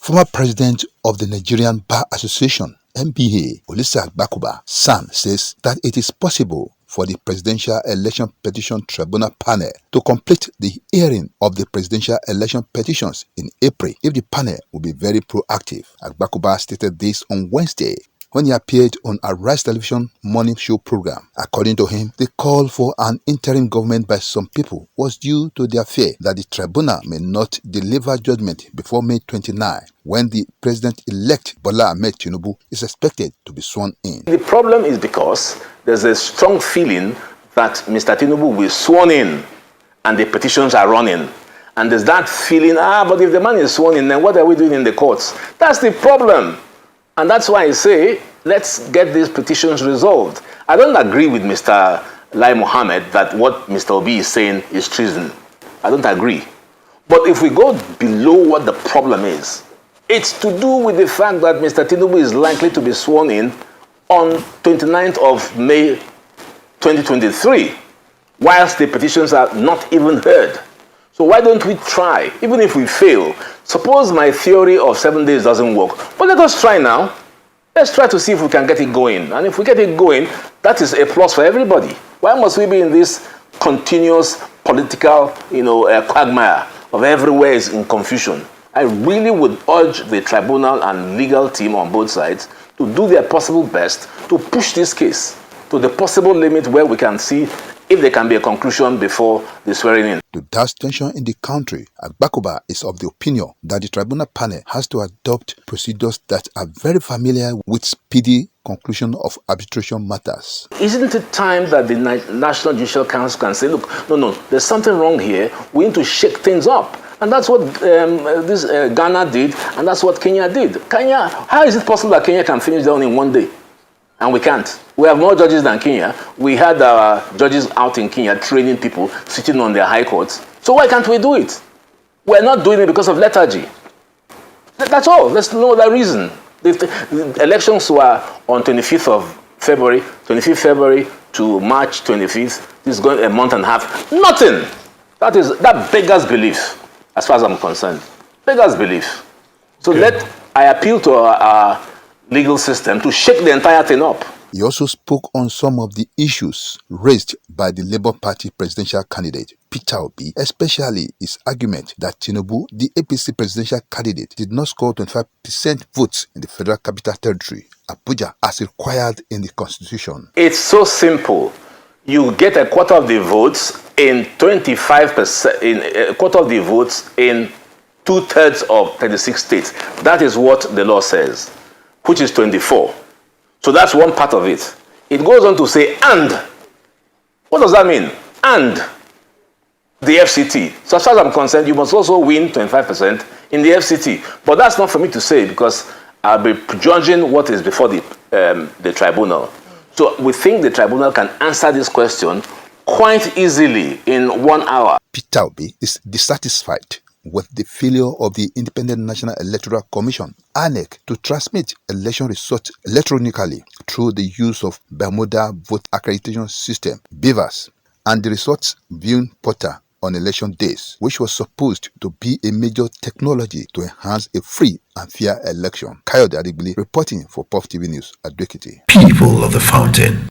Former president of the Nigerian Bar Association, NBA, Olisa Agbakoba, SAN, says that it is possible for the Presidential Election Petition Tribunal panel to complete the hearing of the presidential election petitions in April if the panel will be very proactive. Agbakoba stated this on Wednesday when he appeared on a Rice Television morning show program. According to him, the call for an interim government by some people was due to their fear that the tribunal may not deliver judgment before May 29, when the president-elect Bola Ahmed Tinubu is expected to be sworn in. The problem is because there's a strong feeling that Mr. Tinubu will be sworn in and the petitions are running. And there's that feeling, but if the man is sworn in, then what are we doing in the courts? That's the problem. And that's why I say, let's get these petitions resolved. I don't agree with Mr. Lai Mohammed that what Mr. Obi is saying is treason. I don't agree. But if we go below what the problem is, it's to do with the fact that Mr. Tinubu is likely to be sworn in on 29th of May 2023, whilst the petitions are not even heard. So why don't we try, even if we fail? Suppose my theory of 7 days doesn't work, but let us try now. Let's try to see if we can get it going. And if we get it going, that is a plus for everybody. Why must we be in this continuous political, quagmire of everywhere is in confusion? I really would urge the tribunal and legal team on both sides to do their possible best to push this case to the possible limit where we can see if there can be a conclusion before the swearing in. To douse tension in the country, Agbakoba is of the opinion that the tribunal panel has to adopt procedures that are very familiar with speedy conclusion of arbitration matters. Isn't it time that the National Judicial Council can say, look, no, there's something wrong here. We need to shake things up. And that's what Ghana did, and that's what Kenya did. Kenya, how is it possible that Kenya can finish down in 1 day? And we can't. We have more judges than Kenya. We had our judges out in Kenya training people, sitting on their high courts. So why can't we do it? We're not doing it because of lethargy. That's all. There's no other reason. The elections were on 25th of February, 25th February to March 25th. This is going a month and a half. Nothing. That beggars belief, as far as I'm concerned. Beggars belief. So I appeal to our legal system to shake the entire thing up. He also spoke on some of the issues raised by the Labour Party presidential candidate, Peter Obi, especially his argument that Tinubu, the APC presidential candidate, did not score 25% votes in the Federal Capital Territory, Abuja, as required in the Constitution. It's so simple. You get a quarter of the votes in 25%, in a quarter of the votes in 2/3 of 36 states. That is what the law says, which is 24. So that's one part of it. It goes on to say, and. What does that mean? And the FCT. So as far as I'm concerned, you must also win 25% in the FCT. But that's not for me to say, because I'll be judging what is before the tribunal. So we think the tribunal can answer this question quite easily in 1 hour. Peter Obi is dissatisfied with the failure of the Independent National Electoral Commission, INEC, to transmit election results electronically through the use of Bermuda Vote Accreditation System, BVAS, and the results viewing portal on election days, which was supposed to be a major technology to enhance a free and fair election. Kayode Adigbile reporting for Puff TV News at Dwekiti. People of the Fountain.